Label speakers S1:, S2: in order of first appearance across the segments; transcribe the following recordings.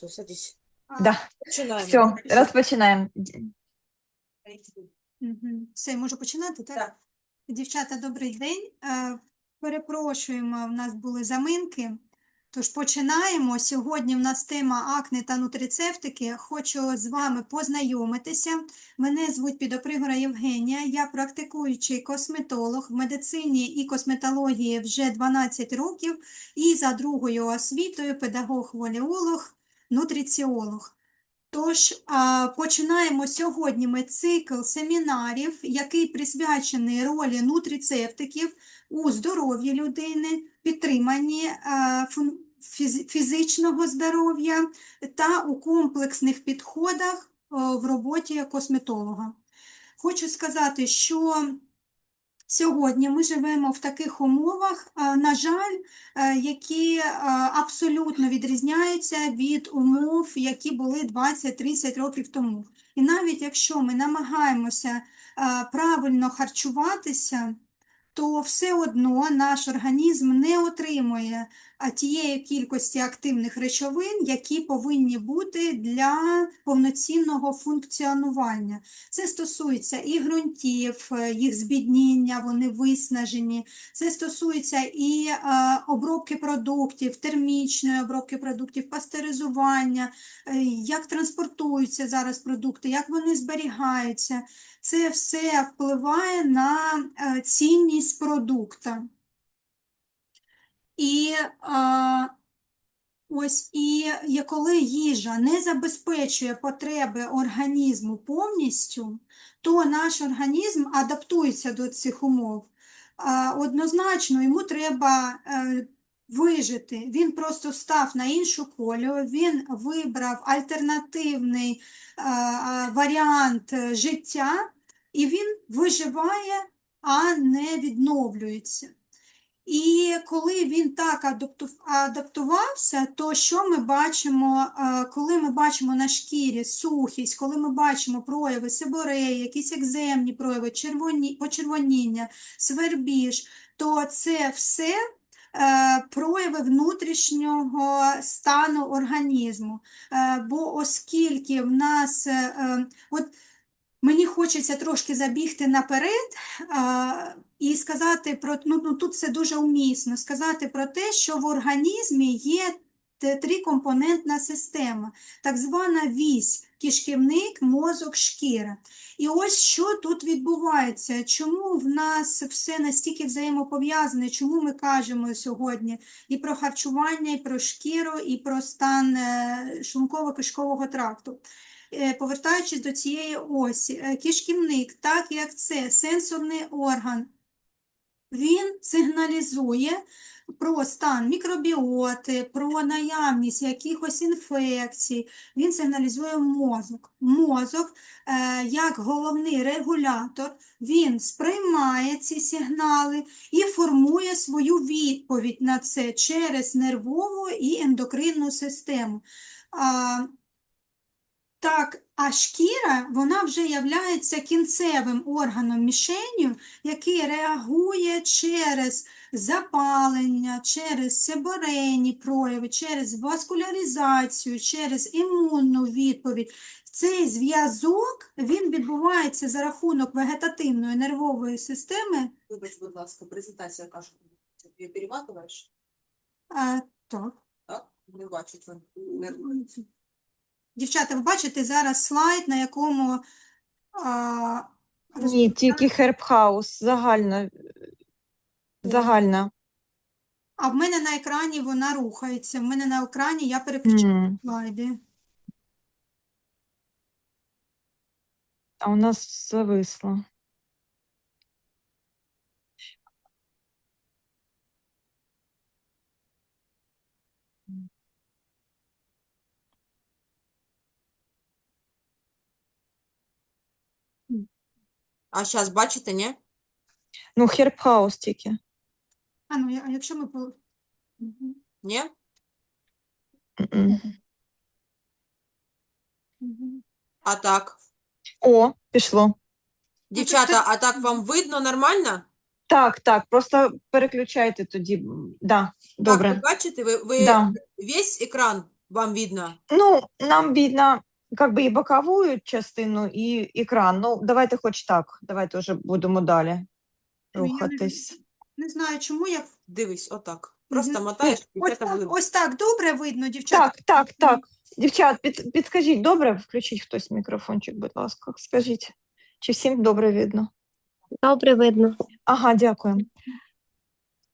S1: Все, садись.
S2: Да.
S1: Починаємо.
S2: Все, розпочинаємо.
S3: Все, можу починати, так?
S1: Так.
S3: Дівчата, добрий день. Перепрошуємо, в нас були заминки. Тож починаємо. Сьогодні в нас тема акне та нутрицептики. Хочу з вами познайомитися. Мене звуть Підопригора Євгенія. Я практикуючий косметолог в медицині і косметології вже 12 років. І за другою освітою педагог-волеолог, нутриціолог. Тож, починаємо сьогодні ми цикл семінарів, який присвячений ролі нутрицептиків у здоров'ї людини, підтриманні фізичного здоров'я та у комплексних підходах в роботі косметолога. Хочу сказати, що сьогодні ми живемо в таких умовах, на жаль, які абсолютно відрізняються від умов, які були 20-30 років тому. І навіть якщо ми намагаємося правильно харчуватися, то все одно наш організм не отримує тієї кількості активних речовин, які повинні бути для повноцінного функціонування. Це стосується і ґрунтів, їх збідніння, вони виснажені. Це стосується і обробки продуктів, термічної обробки продуктів, пастеризування, як транспортуються зараз продукти, як вони зберігаються. Це все впливає на цінність продукту. І коли їжа не забезпечує потреби організму повністю, то наш організм адаптується до цих умов. Однозначно йому треба вижити. Він просто став на іншу колію, він вибрав альтернативний варіант життя, і він виживає, а не відновлюється. І коли він так адаптувався, то що ми бачимо, коли ми бачимо на шкірі сухість, коли ми бачимо прояви себореї, якісь екземні прояви, почервоніння, свербіж, то це все прояви внутрішнього стану організму. Бо оскільки в нас, мені хочеться трошки забігти наперед і сказати про, тут це дуже умісно, сказати про те, що в організмі є трикомпонентна система, так звана вісь, кишківник, мозок, шкіра. І ось що тут відбувається, чому в нас все настільки взаємопов'язане, чому ми кажемо сьогодні і про харчування, і про шкіру, і про стан шлунково-кишкового тракту. Повертаючись до цієї осі, кишківник, так як це сенсорний орган, він сигналізує про стан мікробіоти, про наявність якихось інфекцій, він сигналізує мозок. Мозок, як головний регулятор, він сприймає ці сигнали і формує свою відповідь на це через нервову і ендокринну систему. Так, а шкіра, вона вже являється кінцевим органом мішенью, який реагує через запалення, через себорейні прояви, через васкуляризацію, через імунну відповідь. Цей зв'язок, він відбувається за рахунок вегетативної нервової системи.
S1: Вибач, будь ласка, презентація каже, ти перематуєш?
S3: Так.
S1: Так? Не бачить він.
S3: Дівчата, ви бачите зараз слайд, на якому
S2: Ні, тільки Хербхаус, загальна.
S3: А в мене на екрані вона рухається. В мене на екрані я переключаю слайди.
S2: А у нас зависло.
S1: А зараз бачите, ні?
S2: Ну, Хербхаус тільки.
S3: А якщо ми...
S1: Ні? А так?
S2: О, пішло.
S1: Дівчата, а так вам видно нормально?
S2: Так, просто переключайте тоді. Да, добре.
S1: Так, ви бачите? Ви
S2: Да.
S1: весь екран Вам видно?
S2: Ну, нам видно как бы і боковую частину, і екран. Ну, давайте хоч так. Давайте вже будемо далі
S3: Я
S2: рухатись.
S3: не знаю, чому я...
S1: Дивись, отак. Просто
S3: Мгм.
S1: мотаєш,
S3: Ось
S1: дівчата
S3: так,
S1: будуть.
S3: ось так добре видно, дівчата?
S2: Так. Дівчат, підскажіть, добре? Включіть хтось мікрофончик, будь ласка. Скажіть, чи всім добре видно?
S4: Добре видно.
S2: Ага, дякую.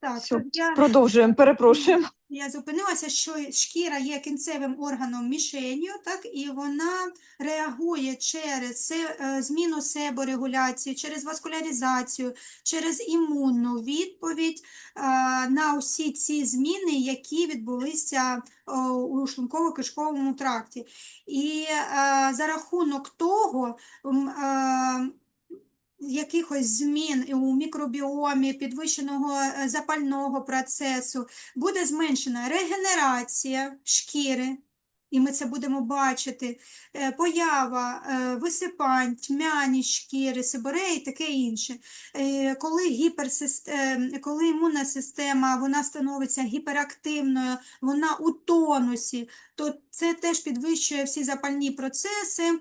S3: Так,
S2: Все,
S3: то
S2: продовжуємо, перепрошуємо.
S3: я зупинилася, що шкіра є кінцевим органом мішенью, так, і вона реагує через зміну себорегуляції, через васкуляризацію, через імунну відповідь на усі ці зміни, які відбулися у шлунково-кишковому тракті. І за рахунок того, якихось змін у мікробіомі, підвищеного запального процесу, буде зменшена регенерація шкіри, і ми це будемо бачити, поява висипань, тьмяність шкіри, сибореї і таке інше. Коли імунна система вона становиться гіперактивною, вона у тонусі, то це теж підвищує всі запальні процеси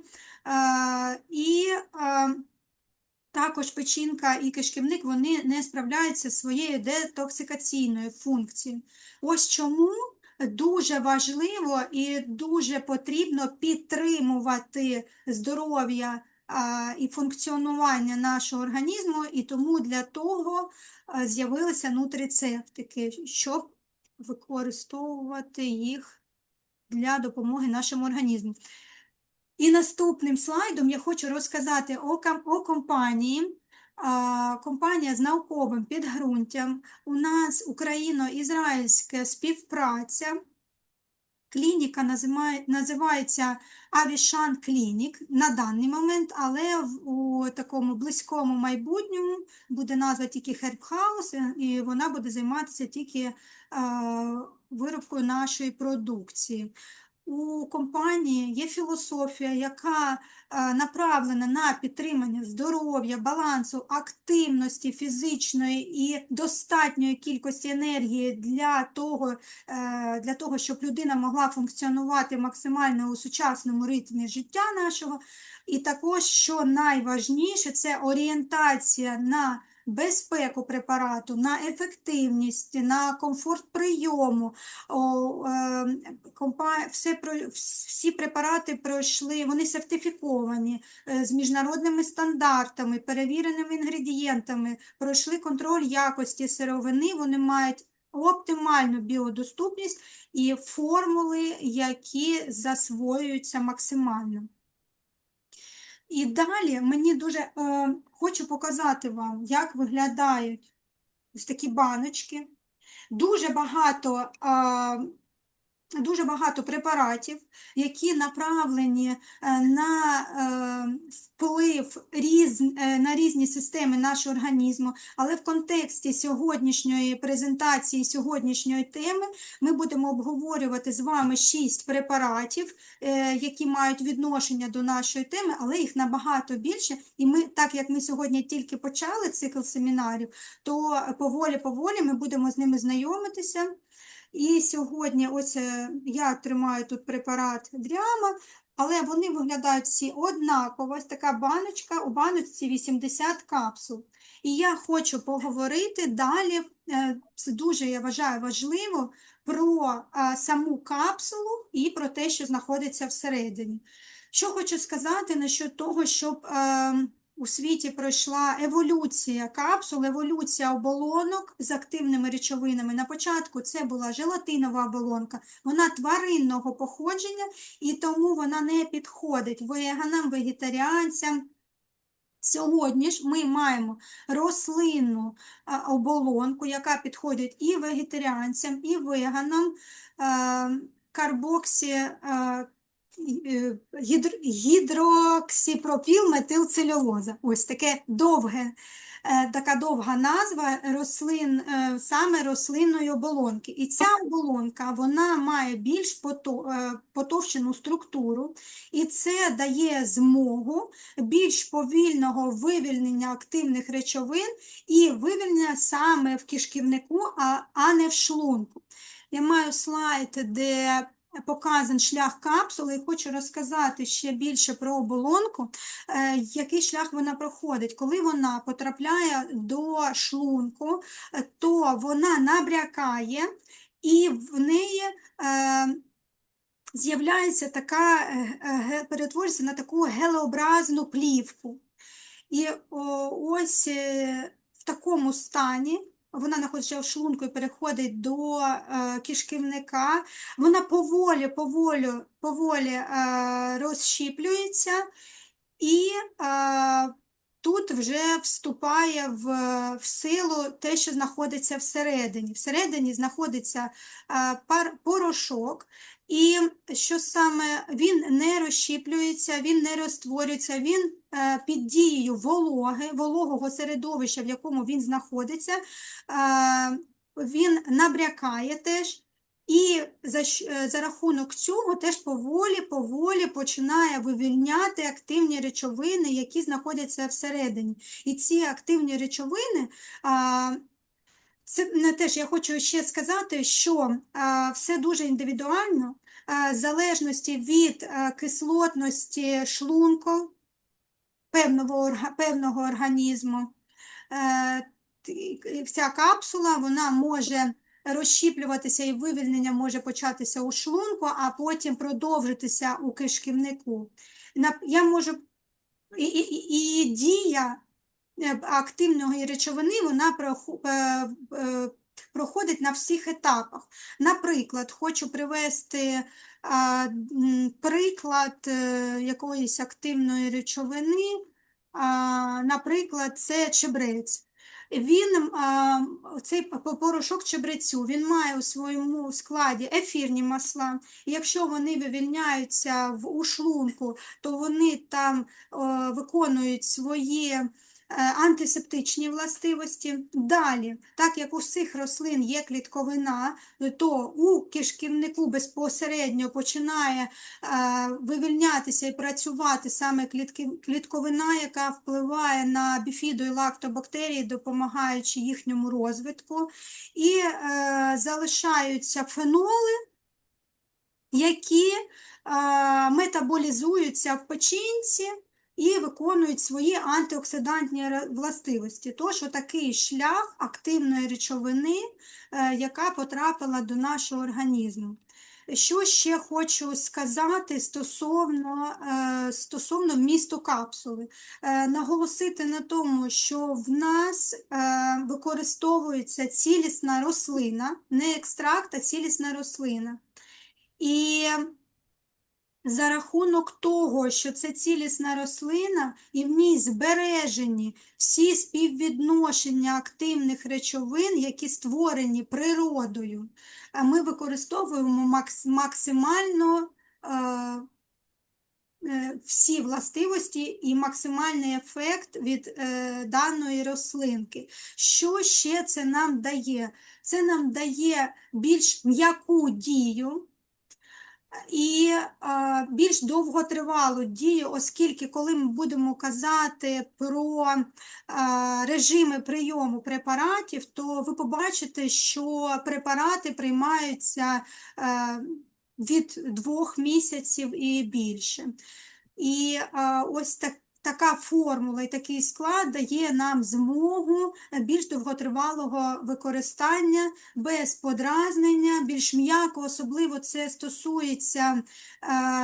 S3: і також печінка і кишківник, вони не справляються зі своєю детоксикаційною функцією. Ось чому дуже важливо і дуже потрібно підтримувати здоров'я і функціонування нашого організму, і тому для того з'явилися нутрицептики, щоб використовувати їх для допомоги нашому організму. І наступним слайдом я хочу розказати о компанії. Компанія з науковим підґрунтям. У нас україно-ізраїльська співпраця. Клініка називається Авішан Клінік на даний момент, але у такому близькому майбутньому буде назва тільки Herb House, і вона буде займатися тільки виробкою нашої продукції. У компанії є філософія, яка направлена на підтримання здоров'я, балансу, активності фізичної і достатньої кількості енергії для того, щоб людина могла функціонувати максимально у сучасному ритмі життя нашого. І також, що найважніше, це орієнтація на безпеку препарату, на ефективність, на комфорт прийому. Всі препарати пройшли, вони сертифіковані з міжнародними стандартами, перевіреними інгредієнтами, пройшли контроль якості сировини, вони мають оптимальну біодоступність і формули, які засвоюються максимально. І далі мені дуже хочу показати вам, як виглядають ось такі баночки. Дуже багато препаратів, які направлені на вплив на різні системи нашого організму, але в контексті сьогоднішньої презентації, сьогоднішньої теми ми будемо обговорювати з вами 6 препаратів, які мають відношення до нашої теми, але їх набагато більше. І ми, так як ми сьогодні тільки почали цикл семінарів, то поволі-поволі ми будемо з ними знайомитися. І сьогодні ось я тримаю тут препарат Дріама, але вони виглядають всі однаково. Ось така баночка, у баночці 80 капсул. І я хочу поговорити далі, це дуже, я вважаю, важливо, про саму капсулу і про те, що знаходиться всередині. Що хочу сказати насчет того, щоб у світі пройшла еволюція капсул, еволюція оболонок з активними речовинами. На початку це була желатинова оболонка, вона тваринного походження, і тому вона не підходить веганам, вегетаріанцям. Сьогодні ж ми маємо рослинну оболонку, яка підходить і вегетаріанцям, і веганам, гідроксипропілметилцельулоза. Ось таке така довга назва саме рослинної оболонки. І ця оболонка, вона має більш потовщену структуру, і це дає змогу більш повільного вивільнення активних речовин і вивільнення саме в кишківнику, а не в шлунку. Я маю слайд, де показан шлях капсули, і хочу розказати ще більше про оболонку, який шлях вона проходить. Коли вона потрапляє до шлунку, то вона набрякає, і в неї з'являється така, перетворюється на таку гелеобразну плівку. І ось в такому стані вона знаходиться в шлунку і переходить до кишківника. Вона поволі розщіплюється, і тут вже вступає в силу те, що знаходиться всередині. Всередині знаходиться порошок, і що саме він не розщіплюється, він не розтворюється, він під дією вологого середовища, в якому він знаходиться, він набрякає теж, і за рахунок цього теж поволі починає вивільняти активні речовини, які знаходяться всередині. І ці активні речовини, це теж я хочу ще сказати, що все дуже індивідуально, в залежності від кислотності шлунку певного організму. Ця капсула, вона може розщіплюватися, і вивільнення може початися у шлунку, а потім продовжитися у кишківнику. І дія активної речовини, вона проходить на всіх етапах. Наприклад, хочу привести приклад якоїсь активної речовини, наприклад, це чебрець. Цей порошок чебрецю, він має у своєму складі ефірні масла. І якщо вони вивільняються у шлунку, то вони там виконують свої антисептичні властивості. Далі, так як у всіх рослин є клітковина, то у кишківнику безпосередньо починає вивільнятися і працювати саме клітковина, яка впливає на біфідо- і лактобактерії, допомагаючи їхньому розвитку. І залишаються феноли, які метаболізуються в печінці і виконують свої антиоксидантні властивості. Тож отакий шлях активної речовини, яка потрапила до нашого організму. Що ще хочу сказати стосовно вмісту капсули. Наголосити на тому, що в нас використовується цілісна рослина, не екстракт, а цілісна рослина. І за рахунок того, що це цілісна рослина, і в ній збережені всі співвідношення активних речовин, які створені природою, ми використовуємо максимально всі властивості і максимальний ефект від даної рослинки. Що ще це нам дає? Це нам дає більш м'яку дію і більш довготривалу дію, оскільки коли ми будемо казати про режими прийому препаратів, то ви побачите, що препарати приймаються від 2 місяців і більше. І ось така формула і такий склад дає нам змогу більш довготривалого використання, без подразнення, більш м'яко, особливо це стосується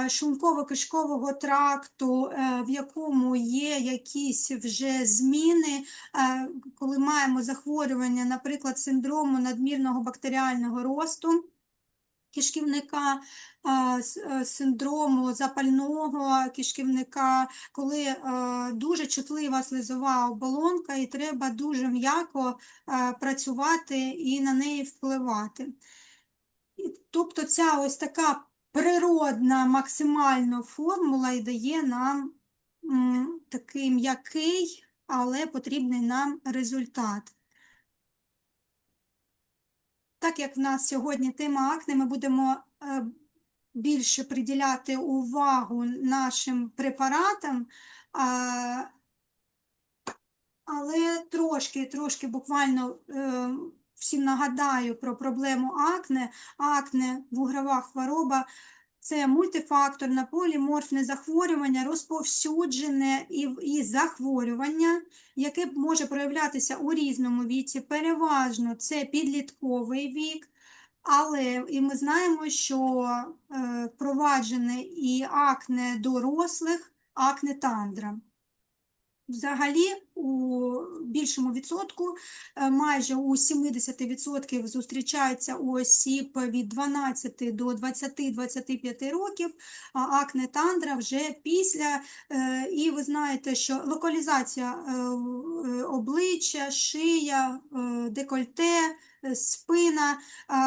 S3: шлунково-кишкового тракту, в якому є якісь вже зміни, коли маємо захворювання, наприклад, синдрому надмірного бактеріального росту кишківника, синдрому запального кишківника, коли дуже чутлива слизова оболонка і треба дуже м'яко працювати і на неї впливати. Тобто ця ось така природна максимальна формула і дає нам такий м'який, але потрібний нам результат. Так як в нас сьогодні тема акне, ми будемо більше приділяти увагу нашим препаратам, але трошки буквально всім нагадаю про проблему акне. Акне, вугрова хвороба – це мультифакторне поліморфне захворювання, розповсюджене і захворювання, яке може проявлятися у різному віці. Переважно це підлітковий вік, але і ми знаємо, що впроваджене і акне дорослих, акне тандра. Взагалі, у більшому відсотку, майже у 70% зустрічаються у осіб від 12 до 20-25 років, а акне тандра вже після, і ви знаєте, що локалізація обличчя, шия, декольте, спина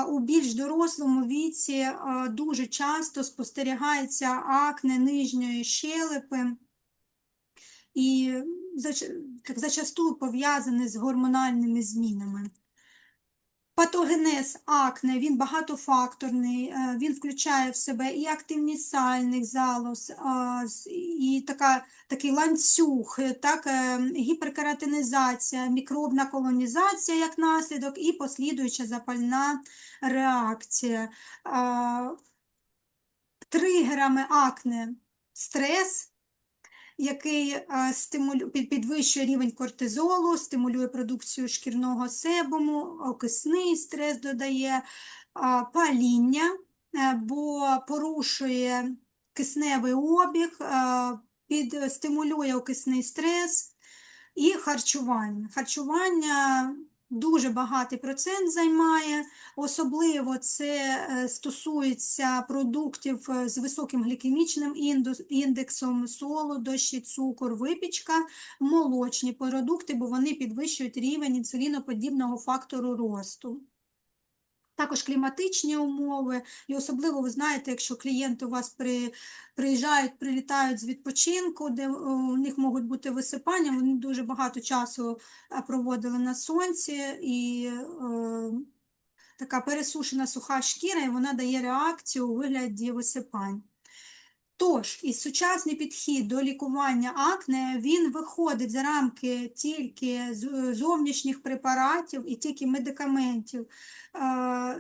S3: у більш дорослому віці дуже часто спостерігається акне нижньої щелепи, і зачасту пов'язаний з гормональними змінами. Патогенез акне, він багатофакторний, він включає в себе і активність сальних залоз, і такий ланцюг, гіперкератинізація, мікробна колонізація як наслідок і послідуюча запальна реакція. Тригерами акне – стрес, який підвищує рівень кортизолу, стимулює продукцію шкірного себуму, окисний стрес додає, паління, бо порушує кисневий обіг, стимулює окисний стрес і харчування. Харчування дуже багатий процент займає, особливо це стосується продуктів з високим глікемічним індексом, солодощі, цукор, випічка, молочні продукти, бо вони підвищують рівень інсуліноподібного фактору росту. Також кліматичні умови, і особливо, ви знаєте, якщо клієнти у вас прилітають з відпочинку, де у них можуть бути висипання, вони дуже багато часу проводили на сонці, і така пересушена суха шкіра, і вона дає реакцію у вигляді висипань. Тож, і сучасний підхід до лікування акне, він виходить за рамки тільки зовнішніх препаратів і тільки медикаментів.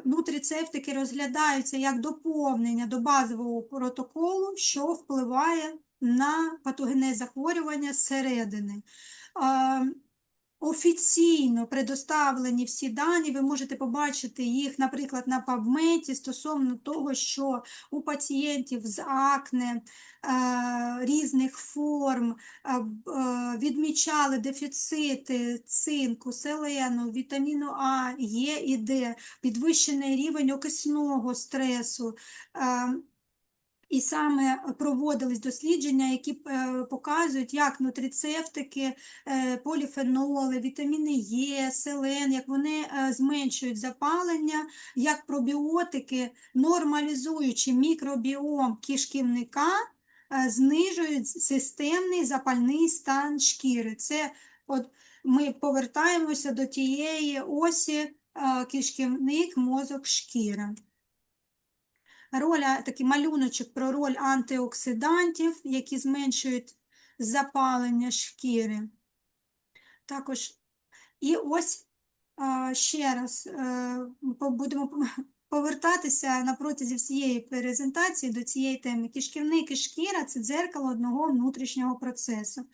S3: Нутрицептики розглядаються як доповнення до базового протоколу, що впливає на патогенез захворювання зсередини. Офіційно предоставлені всі дані, ви можете побачити їх, наприклад, на PubMed стосовно того, що у пацієнтів з акне різних форм відмічали дефіцити цинку, селену, вітаміну А, Е і Д, підвищений рівень окисного стресу. І саме проводились дослідження, які показують, як нутрицептики, поліфеноли, вітаміни Е, селен, як вони зменшують запалення, як пробіотики, нормалізуючи мікробіом кишківника, знижують системний запальний стан шкіри. Це от ми повертаємося до тієї осі кишківник, мозок, шкіра. Такий малюночок про роль антиоксидантів, які зменшують запалення шкіри. Також, і ось ще раз будемо повертатися на протязі всієї презентації до цієї теми. Кишківник і шкіра – це дзеркало одного внутрішнього процесу.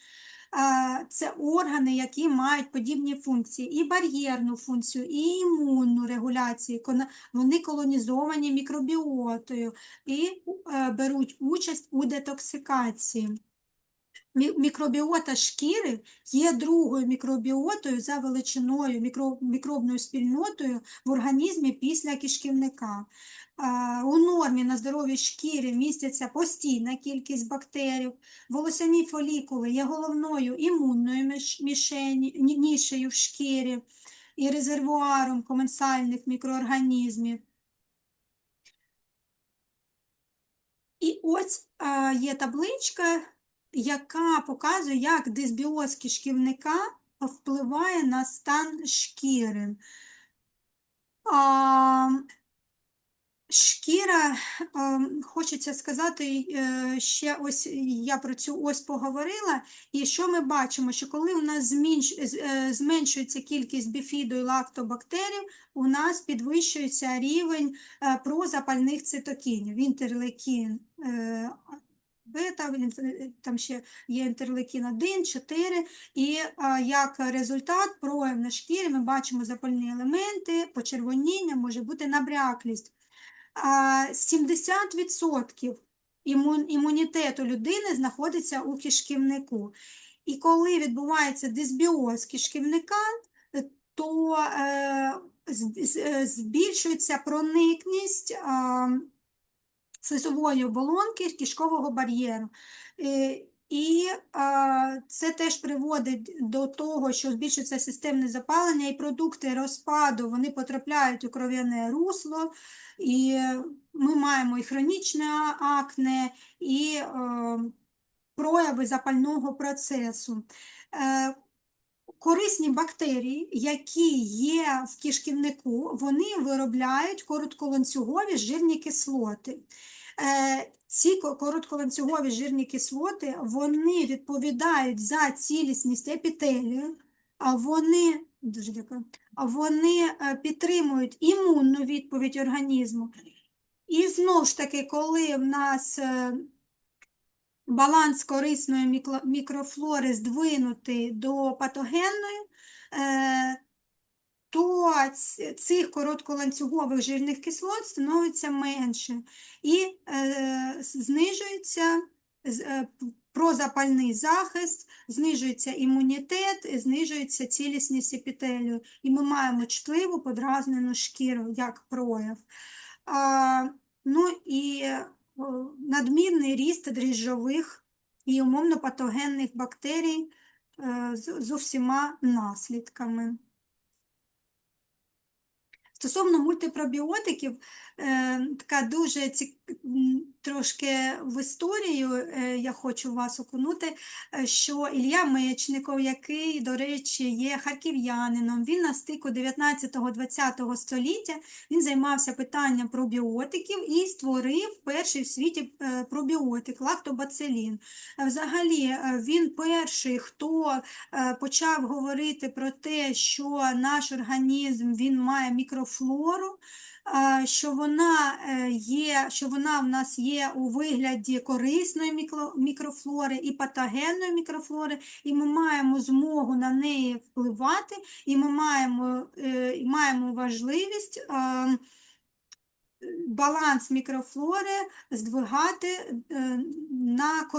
S3: Це органи, які мають подібні функції, і бар'єрну функцію, і імунну регуляцію, вони колонізовані мікробіотою і беруть участь у детоксикації. Мікробіота шкіри є другою мікробіотою за величиною, мікробною спільнотою в організмі після кишківника. У нормі на здоровій шкірі містяться постійна кількість бактерій. Волосяні фолікули є головною імунною нішею в шкірі і резервуаром коменсальних мікроорганізмів. І ось є табличка, яка показує, як дисбіоз кишківника впливає на стан шкіри. Шкіра, хочеться сказати, ще ось я про цю ось поговорила, і що ми бачимо, що коли у нас зменшується кількість біфіду і лактобактерій, у нас підвищується рівень прозапальних цитокінів, інтерлейкін бета, там ще є інтерлейкін 1, 4, і як результат прояв на шкірі ми бачимо запальні елементи, почервоніння, може бути набряклість. 70% імунітету людини знаходиться у кишківнику. І коли відбувається дисбіоз кишківника, то збільшується проникність слизової оболонки кишкового бар'єру. І це теж приводить до того, що збільшується системне запалення, і продукти розпаду, вони потрапляють у кров'яне русло, і ми маємо і хронічне акне, і прояви запального процесу. Корисні бактерії, які є в кишківнику, вони виробляють коротколанцюгові жирні кислоти. Ці коротколанцюгові жирні кислоти, вони відповідають за цілісність епітелію, вони підтримують імунну відповідь організму. І знову ж таки, коли в нас баланс корисної мікрофлори здвинутий до патогенної, то цих коротколанцюгових жирних кислот становиться менше і знижується прозапальний захист, знижується імунітет, знижується цілісність епітелію. І ми маємо чутливу подразнену шкіру, як прояв. Ну і надмірний ріст дріжджових і умовно патогенних бактерій з усіма наслідками. Стосовно мультипробіотиків, така дуже трошки в історію я хочу вас окунути, що Ілля Мечников, який, до речі, є харків'янином, він на стику 19-20 століття, він займався питанням пробіотиків і створив перший в світі пробіотик – лактобацилін. Взагалі, він перший, хто почав говорити про те, що наш організм, він має мікрофлору, що вона в нас є у вигляді корисної мікрофлори і патогенної мікрофлори, і ми маємо змогу на неї впливати, і ми маємо важливість баланс мікрофлори здвигати на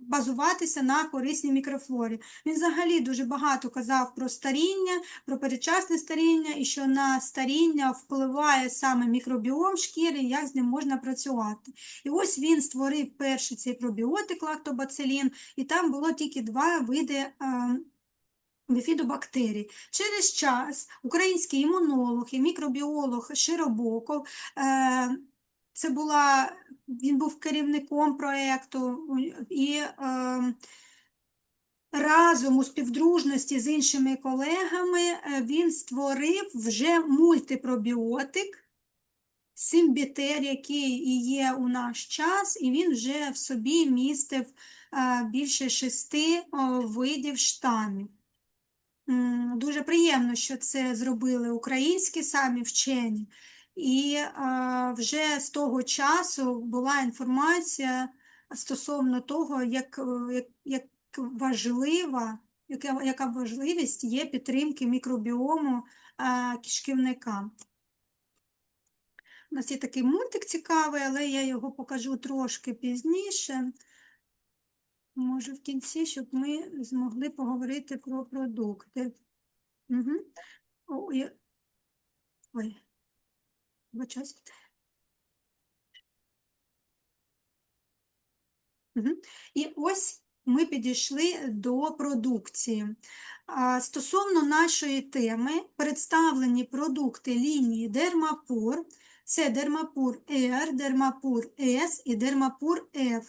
S3: базуватися на корисній мікрофлорі. Він взагалі дуже багато казав про старіння, про передчасне старіння, і що на старіння впливає саме мікробіом шкіри, як з ним можна працювати. І ось він створив перший цей пробіотик лактобацилін, і там було тільки 2 види біфідобактерій. Через час український імунолог і мікробіолог Широбоков, він був керівником проєкту, і разом у співдружності з іншими колегами він створив вже мультипробіотик, симбітер, який і є у наш час, і він вже в собі містив більше 6 видів штамів. Дуже приємно, що це зробили українські самі вчені. І вже з того часу була інформація стосовно того, яка важливість є підтримки мікробіому кишківника. У нас є такий мультик цікавий, але я його покажу трошки пізніше. Може, в кінці, щоб ми змогли поговорити про продукти. Ой, вибачаюсь. І ось ми підійшли до продукції. Стосовно нашої теми, представлені продукти лінії Dermapur. Це Dermapur R, Dermapur S і Dermapur F.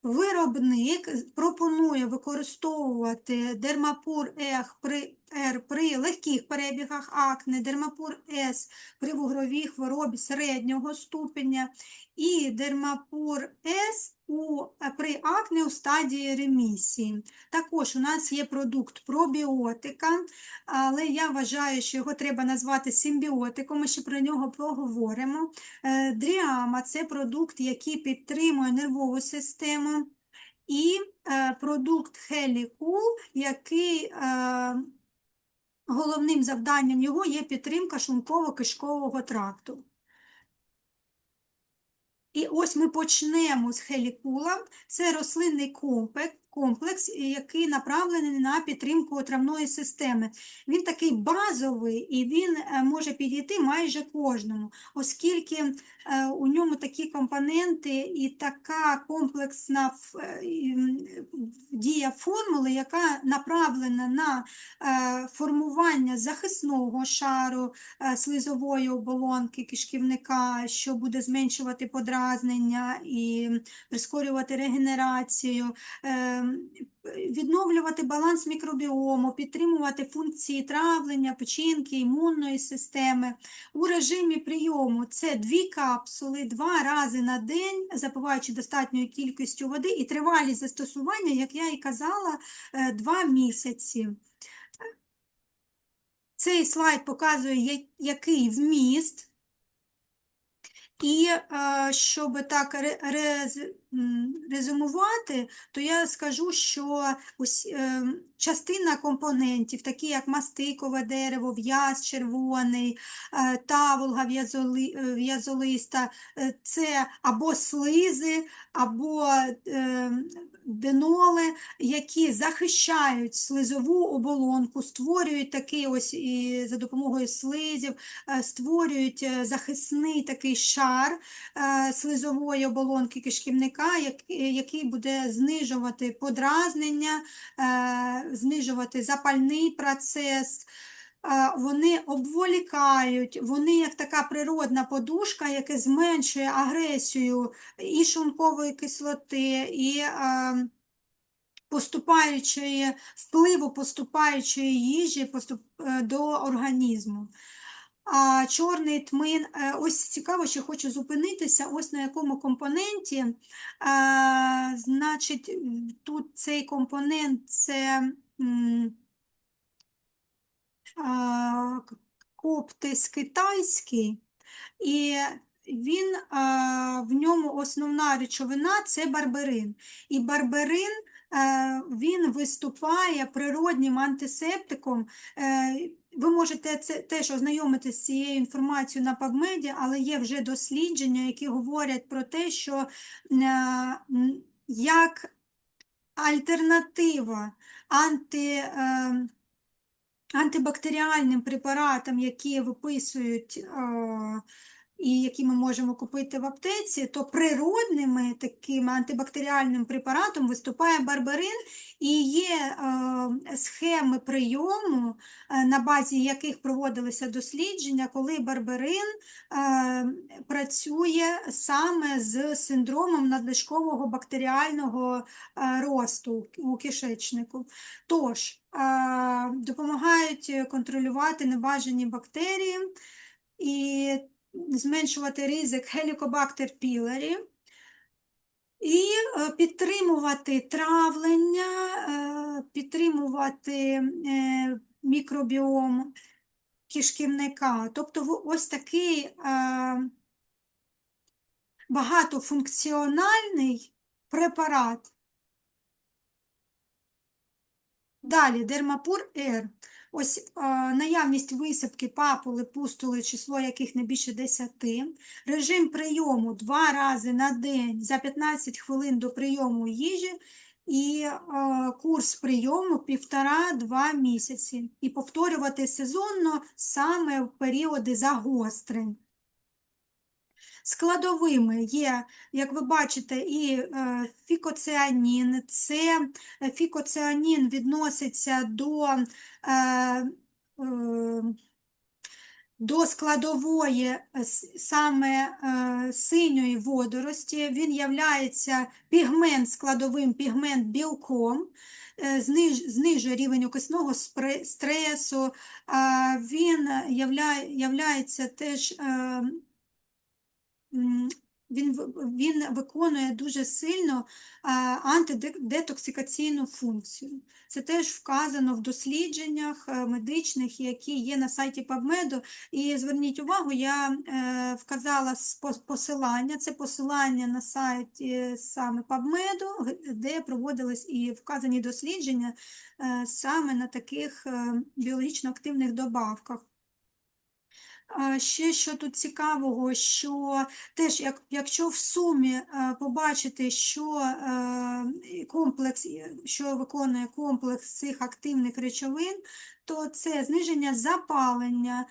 S3: Виробник пропонує використовувати Дермапур-Р при легких перебігах акне, Дермапур-С при вугровій хворобі середнього ступеня і Дермапур-С при акне у стадії ремісії. Також у нас є продукт пробіотика, але я вважаю, що його треба назвати симбіотиком, ми ще про нього поговоримо. Дріама – це продукт, який підтримує нервову систему, і продукт Хелікул, який головним завданням його є підтримка шлунково-кишкового тракту. І ось ми почнемо з Хелікула. Це рослинний комплекс, який направлений на підтримку травної системи. Він такий базовий і він може підійти майже кожному, оскільки у ньому такі компоненти і така комплексна дія формули, яка направлена на формування захисного шару слизової оболонки кишківника, що буде зменшувати подразнення і прискорювати регенерацію, відновлювати баланс мікробіому, підтримувати функції травлення, печінки, імунної системи. У режимі прийому це 2 капсули 2 рази на день, запиваючи достатньою кількістю води, і тривалість застосування, як я і казала, 2 місяці. Цей слайд показує, який вміст. І щоб так резюмувати, то я скажу, що частина компонентів, такі як мастикове дерево, в'яз червоний, таволга в'язолиста, це або слизи, або деноли, які захищають слизову оболонку, створюють такий ось і за допомогою слизів, створюють захисний такий шар слизової оболонки кишківника, який буде знижувати подразнення, знижувати запальний процес. Вони обволікають, вони як така природна подушка, яка зменшує агресію і шлункової кислоти, і впливу поступаючої їжі до організму. А чорний тмин, ось цікаво, що хочу зупинитися, ось на якому компоненті, значить, тут цей компонент – це коптис китайський, і він, в ньому основна речовина – це барберин. І барберин, він виступає природнім антисептиком. Ви можете теж ознайомитися з цією інформацією на PubMed, але є вже дослідження, які говорять про те, що як альтернатива антибактеріальним препаратам, які виписують і які ми можемо купити в аптеці, то природними таким антибактеріальним препаратом виступає барберин, і є схеми прийому, на базі яких проводилися дослідження, коли барберин працює саме з синдромом надлишкового бактеріального росту у кишечнику. Тож, допомагають контролювати небажані бактерії і зменшувати ризик Helicobacter pylori і підтримувати травлення, підтримувати мікробіом кишківника. Тобто ось такий багатофункціональний препарат. Далі, Дермапур-Р. Ось наявність висипки, папули, пустули, число яких не більше 10. Режим прийому 2 рази на день за 15 хвилин до прийому їжі. І курс прийому 1,5-2 місяці. І повторювати сезонно саме в періоди загострень. Складовими є, як ви бачите, і фікоціанін. Фікоціанін відноситься до до складової саме синьої водорості. Він являється пігмент складовим, пігмент білком, знижує рівень окисного стресу. Він являється теж він виконує дуже сильно антидетоксикаційну функцію. Це теж вказано в дослідженнях медичних, які є на сайті PubMed. І зверніть увагу, я вказала посилання. Це посилання на сайті саме PubMed, де проводились і вказані дослідження саме на таких біологічно активних добавках. Ще що тут цікавого, що теж, якщо в сумі побачити, що що виконує комплекс цих активних речовин, то це зниження запалення.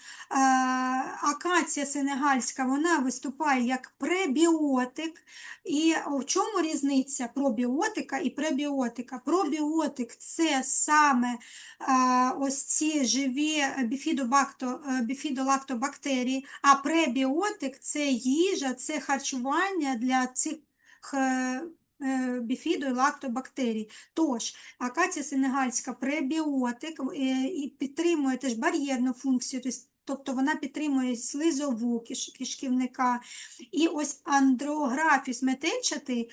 S3: Акація сенегальська, вона виступає як пребіотик. І в чому різниця пробіотика і пребіотика? Пробіотик – це саме ось ці живі біфідолактобактерії, а пребіотик – це їжа, це харчування для цих біфідо- і лактобактерій. Тож, акація сенегальська пребіотик і підтримує теж бар'єрну функцію, тобто вона підтримує слизову кишківника. І ось андрографіс метельчатий,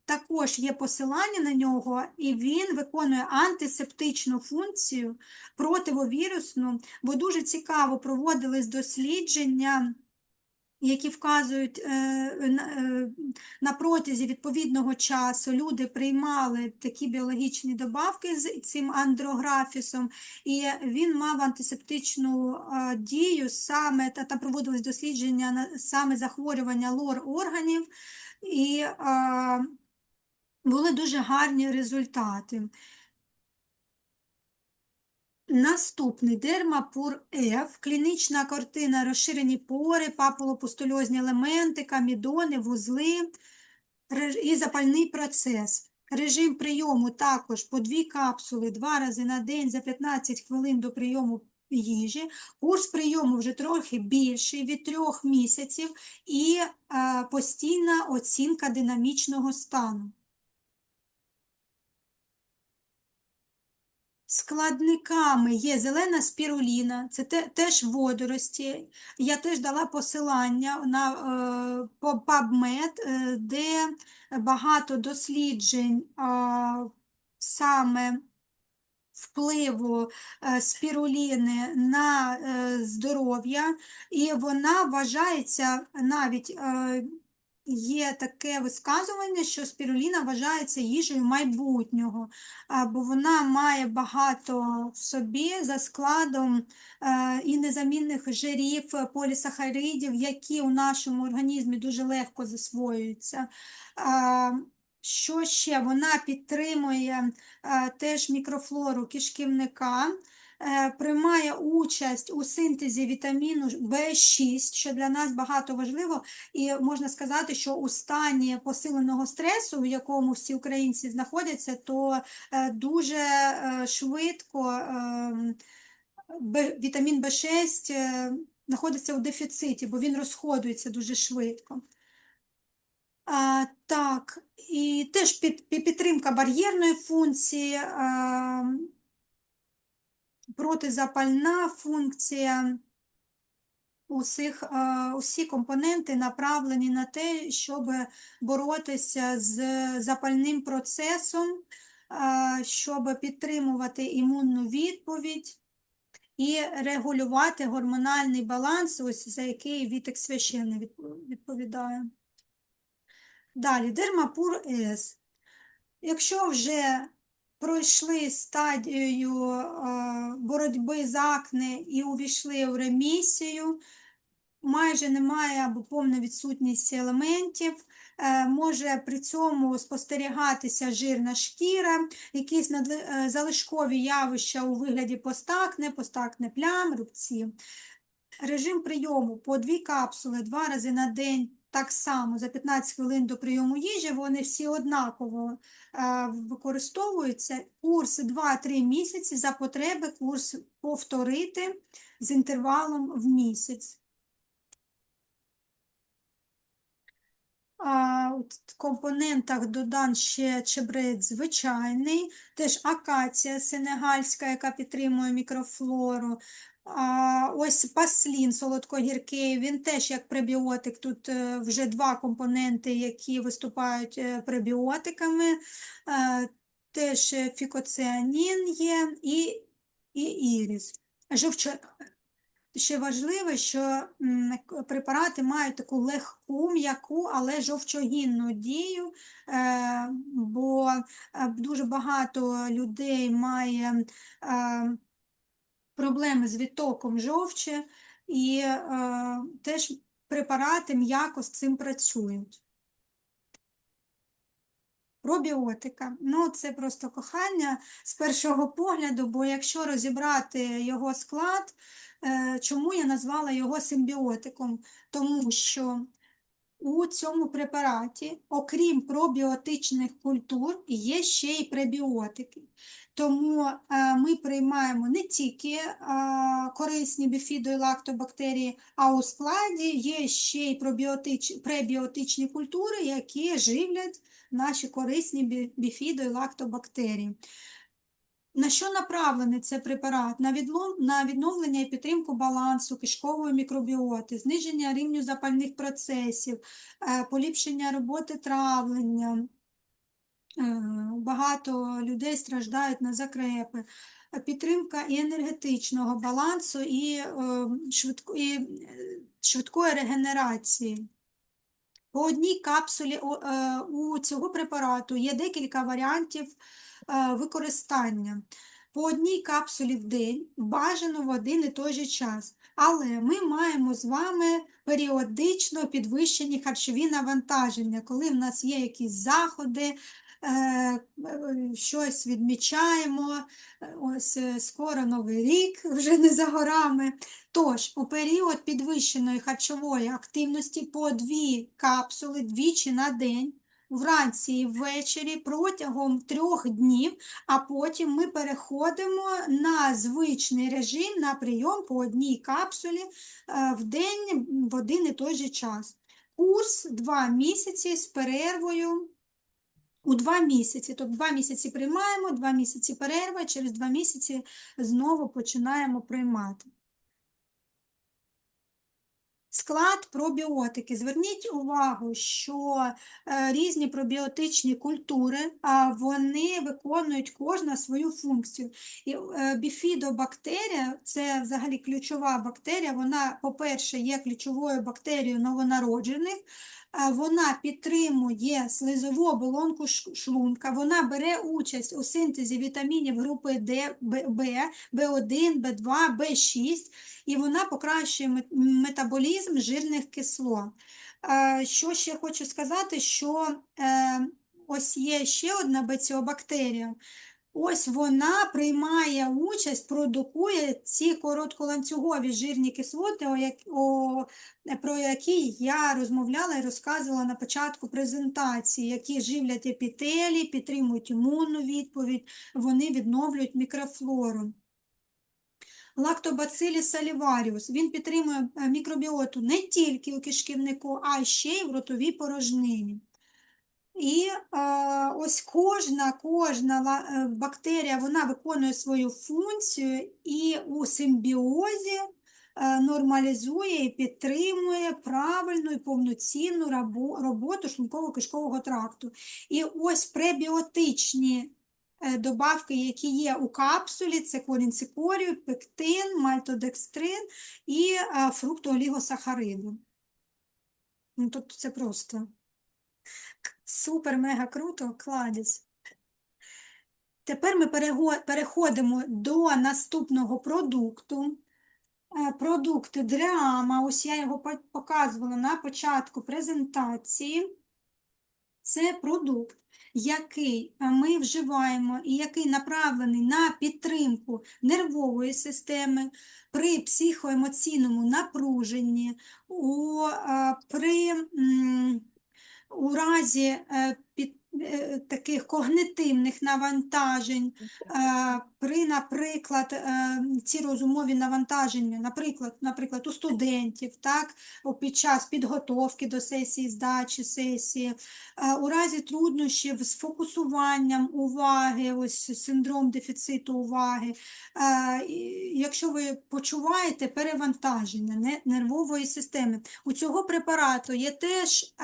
S3: також є посилання на нього, і він виконує антисептичну функцію, противовірусну, бо дуже цікаво проводились дослідження, які вказують на протязі відповідного часу люди приймали такі біологічні добавки з цим андрографісом, і він мав антисептичну дію, саме, там проводились дослідження на саме захворювання лор-органів, і були дуже гарні результати. Наступний дермапур F, клінічна картина, розширені пори, папулопустульозні елементи, камідони, вузли і запальний процес. Режим прийому також по 2 капсули 2 рази на день за 15 хвилин до прийому їжі. Курс прийому вже трохи більший, від 3 місяців, і постійна оцінка динамічного стану. Складниками є зелена спіруліна, це теж водорості. Я теж дала посилання на PubMed, де багато досліджень саме впливу спіруліни на здоров'я, і вона вважається, навіть є таке висказування, що спіруліна вважається їжею майбутнього, бо вона має багато в собі за складом і незамінних жирів, полісахаридів, які у нашому організмі дуже легко засвоюються. Що ще? Вона підтримує теж мікрофлору кишківника, приймає участь у синтезі вітаміну В6, що для нас багато важливо, і можна сказати, що у стані посиленого стресу, в якому всі українці знаходяться, то дуже швидко вітамін В6 знаходиться у дефіциті, бо він розходується дуже швидко. Так, і теж підтримка бар'єрної функції, протизапальна функція, усі компоненти направлені на те, щоб боротися з запальним процесом, щоб підтримувати імунну відповідь і регулювати гормональний баланс, ось за який Вітек Священний відповідає. Далі, дермапур С. Якщо вже пройшли стадію боротьби з акне і увійшли в ремісію, майже немає або повна відсутність елементів, може при цьому спостерігатися жирна шкіра, якісь залишкові явища у вигляді постакне плям, рубців. Режим прийому по 2 капсули 2 рази на день так само за 15 хвилин до прийому їжі, вони всі однаково використовуються. Курс 2-3 місяці, за потреби курс повторити з інтервалом в місяць. В компонентах додан ще чебрець звичайний, теж акація сенегальська, яка підтримує мікрофлору. Ось паслін солодкогіркий, він теж як пребіотик, тут вже 2 компоненти, які виступають пребіотиками. Теж фікоціанін є і ірис. Ще важливо, що препарати мають таку легку, м'яку, але жовчогінну дію, бо дуже багато людей має проблеми з відтоком жовчі, і теж препарати м'яко з цим працюють. Пробіотика. Ну, це просто кохання з першого погляду, бо якщо розібрати його склад, чому я назвала його симбіотиком? Тому що у цьому препараті, окрім пробіотичних культур, є ще й пребіотики. Тому ми приймаємо не тільки корисні біфідо- і лактобактерії, а у складі є ще й пребіотичні культури, які живлять наші корисні біфідо- і лактобактерії. На що направлений цей препарат? На відновлення і підтримку балансу кишкової мікробіоти, зниження рівню запальних процесів, поліпшення роботи травлення. Багато людей страждають на закрепи, підтримка і енергетичного балансу, і швидкої регенерації. По одній капсулі у цього препарату є декілька варіантів використання. По одній капсулі в день, бажано в один і той же час. Але ми маємо з вами періодично підвищені харчові навантаження, коли в нас є якісь заходи, щось відмічаємо, ось скоро Новий рік, вже не за горами. Тож, у період підвищеної харчової активності по 2 капсули двічі на день, вранці і ввечері протягом 3 днів, а потім ми переходимо на звичний режим, на прийом по 1 капсулі в день в один і той же час. Курс 2 місяці з перервою у 2 місяці. Тобто 2 місяці приймаємо, 2 місяці перерва, через 2 місяці знову починаємо приймати. Склад пробіотики. Зверніть увагу, що різні пробіотичні культури, вони виконують кожна свою функцію. І біфідобактерія – це взагалі ключова бактерія, вона, по-перше, є ключовою бактерією новонароджених, вона підтримує слизову оболонку шлунка, вона бере участь у синтезі вітамінів групи Д, В, В1, В2, В6, і вона покращує метаболізм жирних кислот. Що ще хочу сказати, що ось є ще одна беціобактерія. Ось вона приймає участь, продукує ці коротколанцюгові жирні кислоти, про які я розмовляла і розказувала на початку презентації, які живлять епітелій, підтримують імунну відповідь, вони відновлюють мікрофлору. Лактобациліс саліваріус, він підтримує мікробіоту не тільки у кишківнику, а ще й в ротовій порожнині. І ось кожна бактерія, вона виконує свою функцію і у симбіозі нормалізує і підтримує правильну і повноцінну роботу шлунково-кишкового тракту. І ось пребіотичні добавки, які є у капсулі, це колінцикорій, пектин, мальтодекстрин і фруктоолігосахариди. Ну, тобто це просто супер, мега круто, кладезь. Тепер ми переходимо до наступного продукту. Продукт Дреама, ось я його показувала на початку презентації. це продукт, який ми вживаємо і який направлений на підтримку нервової системи при психоемоційному напруженні, у разі таких когнитивних навантажень, при, наприклад, ці розумові навантаження, наприклад, у студентів, так, під час підготовки до сесії, здачі сесії, у разі труднощів з фокусуванням уваги, ось синдром дефіциту уваги, якщо ви почуваєте перевантаження нервової системи. У цього препарату є теж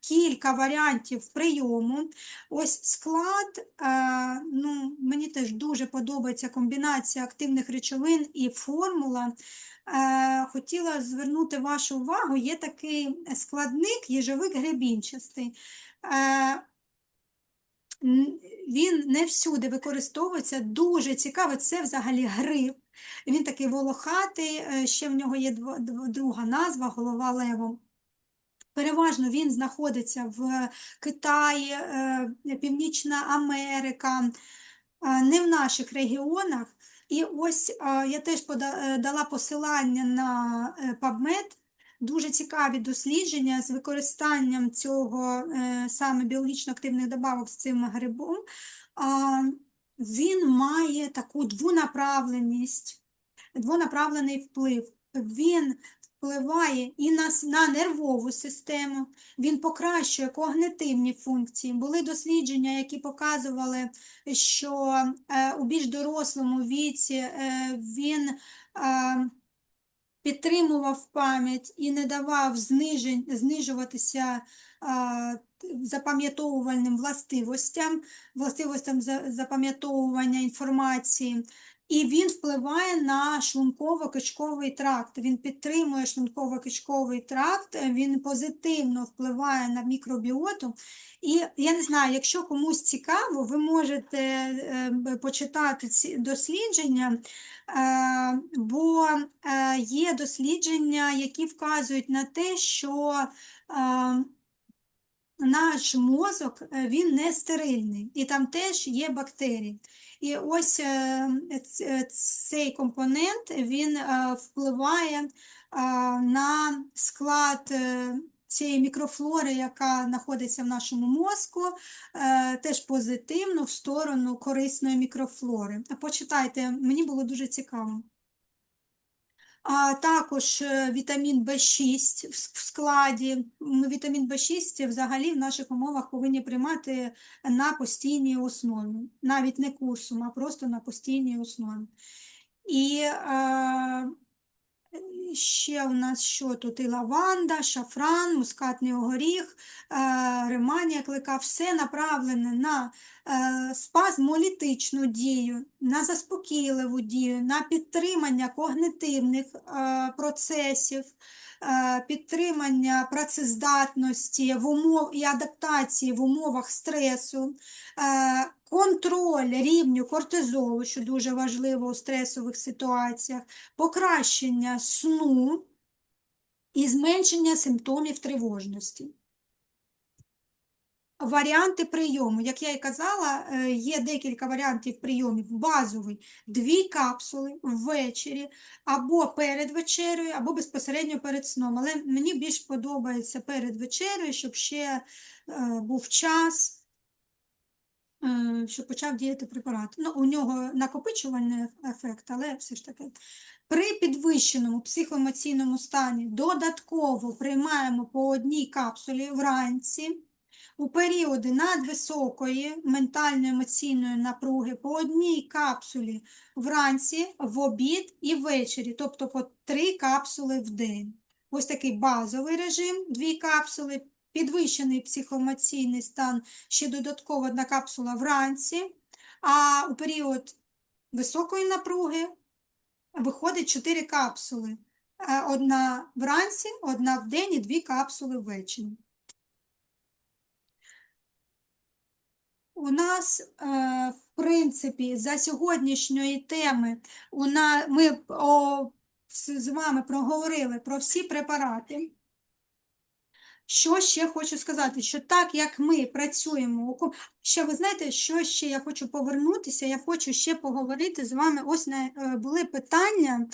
S3: кілька варіантів прийому. Ось склад, мені теж дуже подобається комбінація активних речовин і формула. Хотіла звернути вашу увагу, є такий складник їжовик гребінчастий. Він не всюди використовується, дуже цікаво, це взагалі гриб. Він такий волохатий, ще в нього є друга назва, голова левом. Переважно він знаходиться в Китаї, Північна Америка, не в наших регіонах. І ось я теж дала посилання на PubMed, дуже цікаві дослідження з використанням цього саме біологічно активних добавок з цим грибом. Він має таку двонаправлений вплив. Він впливає і на нервову систему, він покращує когнитивні функції. Були дослідження, які показували, що у більш дорослому віці він підтримував пам'ять і не давав знижуватися запам'ятовувальним властивостям запам'ятовування інформації. І він впливає на шлунково-кишковий тракт, він підтримує шлунково-кишковий тракт, він позитивно впливає на мікробіоту. І я не знаю, якщо комусь цікаво, ви можете почитати ці дослідження, бо є дослідження, які вказують на те, що наш мозок, він не стерильний, і там теж є бактерії. І ось цей компонент, він впливає на склад цієї мікрофлори, яка знаходиться в нашому мозку, теж позитивно в сторону корисної мікрофлори. Почитайте, мені було дуже цікаво. А також вітамін В6 в складі. Вітамін В6 взагалі в наших умовах повинні приймати на постійній основі. Навіть не курсом, а просто на постійній основі. І ще у нас що тут? І лаванда, шафран, мускатний горіх, реманія клика. Все направлене на спазмолітичну дію, на заспокійливу дію, на підтримання когнитивних процесів, підтримання працездатності і адаптації в умовах стресу, контроль рівню кортизолу, що дуже важливо у стресових ситуаціях, покращення сну і зменшення симптомів тривожності. Варіанти прийому. Як я і казала, є декілька варіантів прийомів. Базовий – 2 капсули ввечері, або перед вечерею, або безпосередньо перед сном. Але мені більш подобається перед вечерею, щоб ще був час, щоб почав діяти препарат. У нього накопичувальний ефект, але все ж таки. При підвищеному психоемоційному стані додатково приймаємо по 1 капсулі вранці. У періоди надвисокої ментально-емоційної напруги по 1 капсулі вранці, в обід і ввечері, тобто по 3 капсули в день. Ось такий базовий режим, 2 капсули, підвищений психоемоційний стан, ще додатково 1 капсула вранці, а у період високої напруги виходить 4 капсули. 1 вранці, 1 в день і 2 капсули ввечері. У нас, в принципі, за сьогоднішньої теми ми з вами проговорили про всі препарати. Що ще хочу сказати, що так, як ми працюємо, ще ви знаєте, що ще я хочу повернутися, я хочу ще поговорити з вами, ось були питання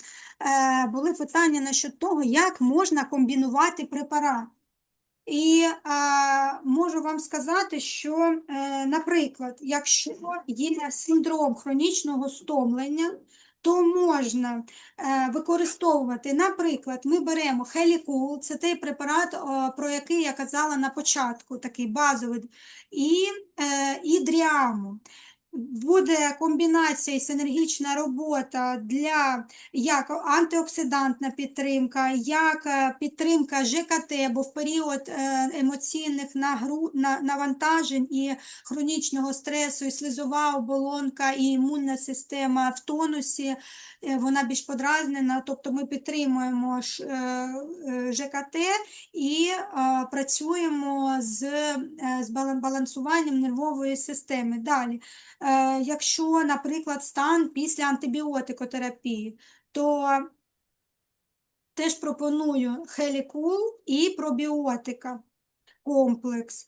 S3: насчет того, як можна комбінувати препарат. І можу вам сказати, що, наприклад, якщо є синдром хронічного стомлення, то можна використовувати, наприклад, ми беремо Хелікул, це той препарат, про який я казала на початку, такий базовий, і Дріаму. Буде комбінація і синергічна робота для як антиоксидантна підтримка, як підтримка ЖКТ, бо в період емоційних навантажень і хронічного стресу, і слизова оболонка, і імунна система в тонусі, вона більш подразнена, тобто ми підтримуємо ЖКТ і працюємо з балансуванням нервової системи. Далі. Якщо, наприклад, стан після антибіотикотерапії, то теж пропоную Хелікул і пробіотика комплекс.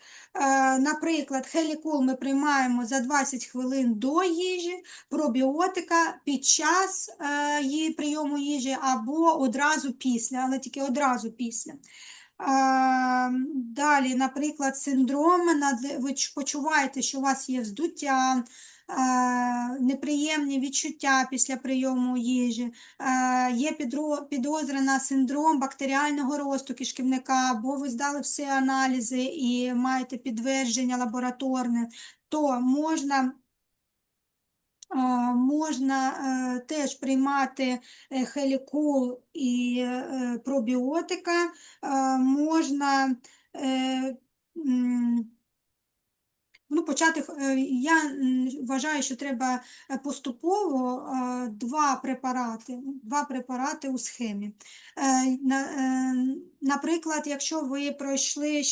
S3: Наприклад, Хелікул ми приймаємо за 20 хвилин до їжі, пробіотика під час прийому їжі або одразу після, але тільки одразу після. Далі, наприклад, синдром, ви почуваєте, що у вас є вздуття, неприємні відчуття після прийому їжі, є підозра на синдром бактеріального росту кишківника, або ви здали всі аналізи і маєте підтвердження лабораторне, то можна теж приймати Хелікул і пробіотика, можна почати, я вважаю, що треба поступово два препарати у схемі. Наприклад, якщо ви пройшли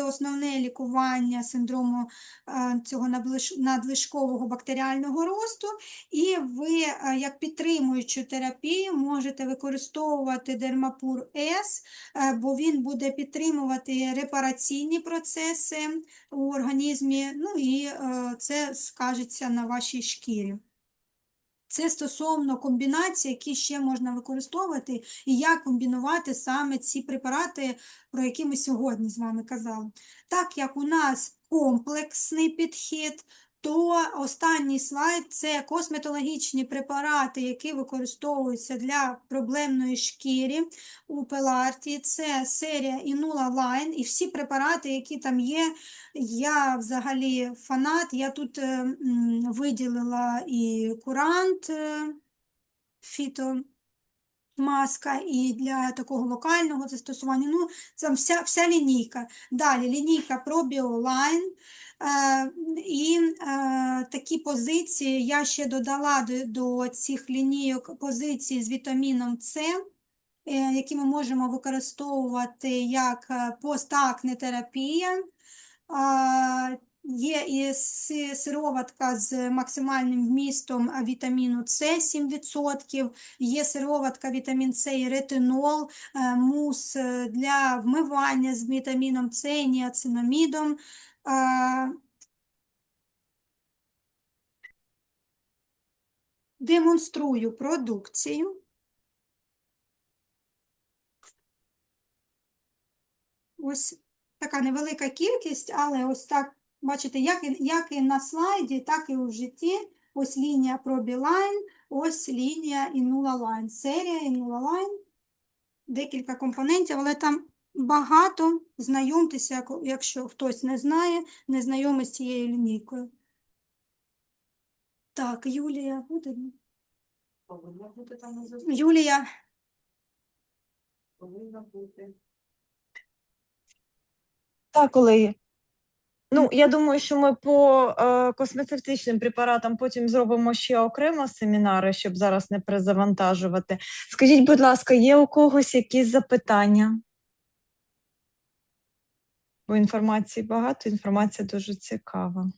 S3: основне лікування синдрому цього надлишкового бактеріального росту, і ви, як підтримуючу терапію, можете використовувати Дермапур-С, бо він буде підтримувати репараційні процеси у організмі, і це скажеться на вашій шкірі. Це стосовно комбінацій, які ще можна використовувати, і як комбінувати саме ці препарати, про які ми сьогодні з вами казали. Так як у нас комплексний підхід, то останній слайд – це косметологічні препарати, які використовуються для проблемної шкіри у Пеларті. Це серія Inula Line, і всі препарати, які там є, я взагалі фанат. Я тут виділила і курант, фітомаска, і для такого локального застосування. Це вся лінійка. Далі лінійка ProBioLine. І такі позиції я ще додала до цих лінійок позиції з вітаміном С, які ми можемо використовувати як постакне-терапія. Є і сироватка з максимальним вмістом вітаміну С 7%, є сироватка вітамін С і ретинол, мус для вмивання з вітаміном С і ніацинамідом. Демонструю продукцію. Ось така невелика кількість, але ось так, бачите, як і на слайді, так і у житті. Ось лінія ProBioLine, ось лінія Inula Line, серія Inula Line. Декілька компонентів, але там багато. Знайомтеся, якщо хтось не знає, не знайомий з цією лінійкою. Так, Юлія буде?
S1: Повинна бути там
S3: Юлія.
S1: повинна бути.
S2: Так, колеги. Я думаю, що ми по космецевтичним препаратам потім зробимо ще окремо семінари, щоб зараз не перезавантажувати. Скажіть, будь ласка, є у когось якісь запитання? Бо інформації багато, інформація дуже цікава.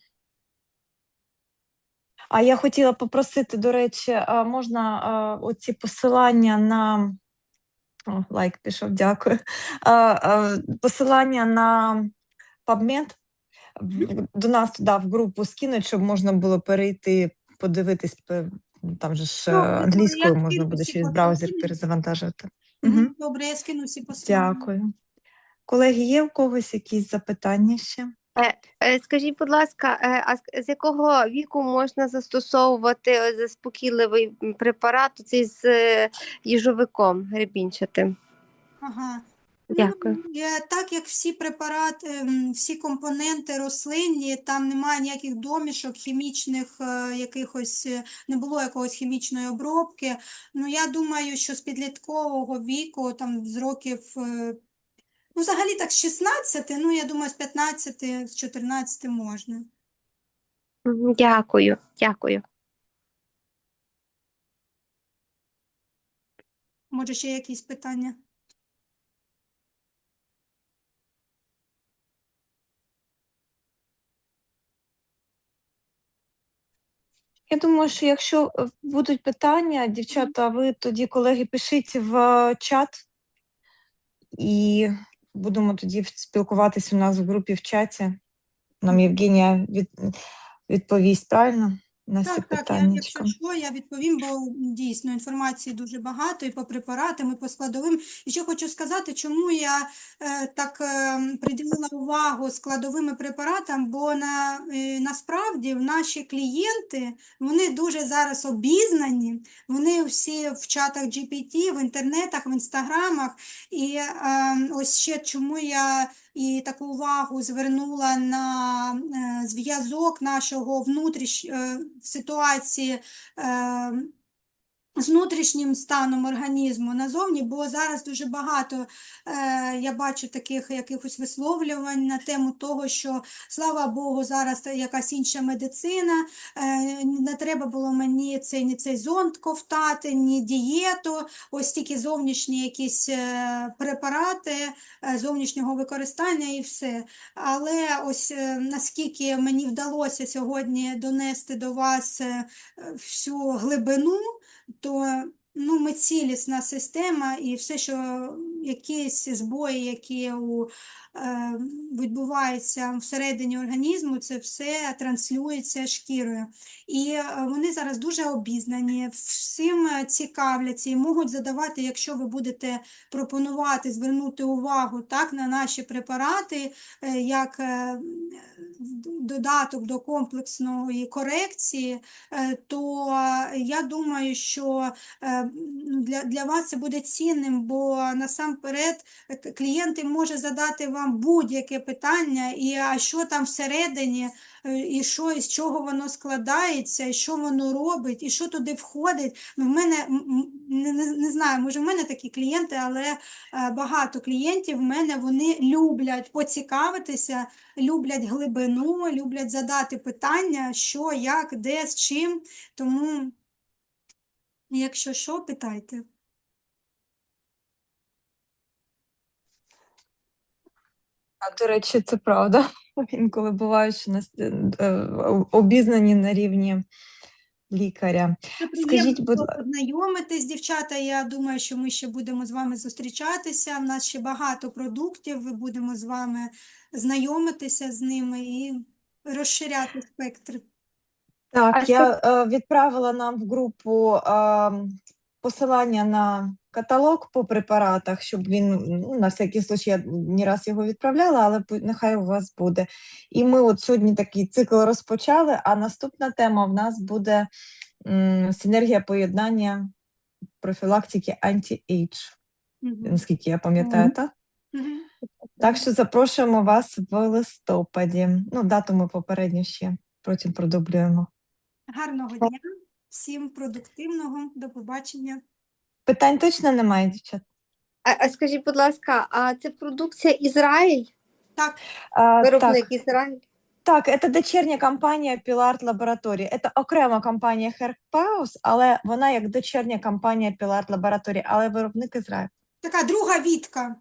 S2: А я хотіла попросити, до речі, можна оці посилання на О, лайк пішов, дякую. Посилання на PubMed до нас туди в групу скинуть, щоб можна було перейти, подивитись, там же ж
S3: Добре, добре, я
S2: англійською можна
S3: скину
S2: буде
S3: всі
S2: через браузер
S3: посилання.
S2: перезавантажувати. Угу.
S3: Добре, я скину всі посилання.
S2: Дякую. Колеги, є у когось якісь запитання ще?
S4: Скажіть, будь ласка, з якого віку можна застосовувати заспокійливий препарат цей з їжовиком гребінчатим?
S3: Ага.
S4: Дякую.
S3: Так як всі препарати, всі компоненти рослинні, там немає ніяких домішок, хімічних якихось, не було якогось хімічної обробки. Ну, я думаю, що з підліткового віку, там з років, ну, взагалі так з 16, ну, я думаю, з 15, з 14 можна.
S4: Дякую, дякую.
S3: Може, ще якісь питання?
S2: Я думаю, що якщо будуть питання, дівчата, ви тоді, колеги, пишіть в чат, і будемо тоді спілкуватись у нас в групі в чаті. Нам Євгенія відповість, правильно? На всі
S3: Так,
S2: питання.
S3: якщо що, я відповім, бо дійсно інформації дуже багато і по препаратам, і по складовим. І ще хочу сказати, чому я так приділила увагу складовим препаратам, бо насправді наші клієнти, вони дуже зараз обізнані, вони всі в чатах GPT, в інтернетах, в інстаграмах. І ось ще чому я і таку увагу звернула на зв'язок нашого ситуації з внутрішнім станом організму назовні, бо зараз дуже багато я бачу таких якихось висловлювань на тему того, що, слава Богу, зараз якась інша медицина, не треба було мені ні цей зонд ковтати, ні дієту, ось тільки зовнішні якісь препарати зовнішнього використання і все. Але ось наскільки мені вдалося сьогодні донести до вас всю глибину, то ми цілісна система, і все, що якісь збої, які відбуваються всередині організму, це все транслюється шкірою. І вони зараз дуже обізнані, всім цікавляться і можуть задавати, якщо ви будете пропонувати, звернути увагу так, на наші препарати, як додаток до комплексної корекції, то я думаю, що для вас це буде цінним, бо насамперед клієнт може задати вам будь-яке питання, і а що там всередині, і що, із чого воно складається, і що воно робить, і що туди входить. В мене, не знаю, може в мене такі клієнти, але багато клієнтів в мене, вони люблять поцікавитися, люблять глибину, люблять задати питання, що, як, де, з чим. Тому, якщо що, питайте.
S2: До речі, це правда. Інколи буває, що нас обізнані на рівні лікаря.
S3: Це
S2: Скажіть, будь
S3: приємно
S2: ласка,
S3: познайомитись, дівчата. Я думаю, що ми ще будемо з вами зустрічатися. У нас ще багато продуктів, ми будемо з вами знайомитися з ними і розширяти спектр.
S2: так, я відправила нам в групу посилання на каталог по препаратах, щоб він, на всякий случай, я не раз його відправляла, але нехай у вас буде. І ми от сьогодні такий цикл розпочали, а наступна тема в нас буде синергія поєднання профілактики анті-ейдж, наскільки я пам'ятаю, так? Так що запрошуємо вас в листопаді. Дату ми попередньо ще потім продублюємо.
S3: Гарного дня, всім продуктивного, до побачення.
S2: Питань точно немає, дівчат?
S4: А скажіть, будь ласка, а це продукція Ізраїль?
S3: Так.
S4: Виробник Ізраїль?
S2: Так, це дочірня компанія Pilart Laboratory. Це окрема компанія Herpaus, але вона як дочірня компанія Pilart Laboratory, але виробник Ізраїль.
S3: Така друга Вітка.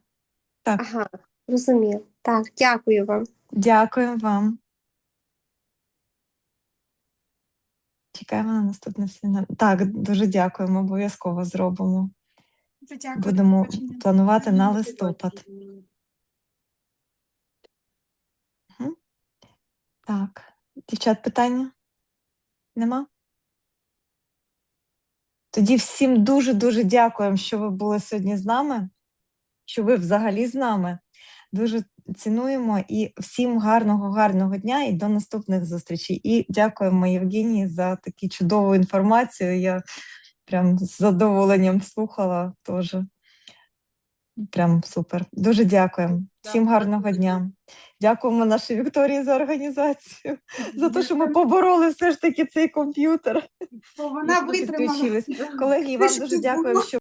S2: Так.
S4: Ага, розумію. Так, дякую вам.
S2: Дякую вам. Чекаємо на наступне семінар. Так, дуже дякуємо, обов'язково зробимо.
S3: Дуже дякую. до
S2: Будемо
S3: побачення.
S2: планувати на листопад. Мгм. Так, дівчат, питання? Нема? Тоді всім дуже-дуже дякуємо, що ви були сьогодні з нами, що ви взагалі з нами. Дуже цінуємо і всім гарного дня і до наступних зустрічей. І дякуємо Євгенії за таку чудову інформацію. Я прям з задоволенням слухала теж. Прям супер. Дуже дякуємо. Всім гарного дня. Дякуємо нашій Вікторії за організацію, за те, що ми побороли все ж таки цей комп'ютер.
S3: Бо вона
S2: і
S3: витримала.
S2: підключились. Колеги, і вам дуже дякуємо, що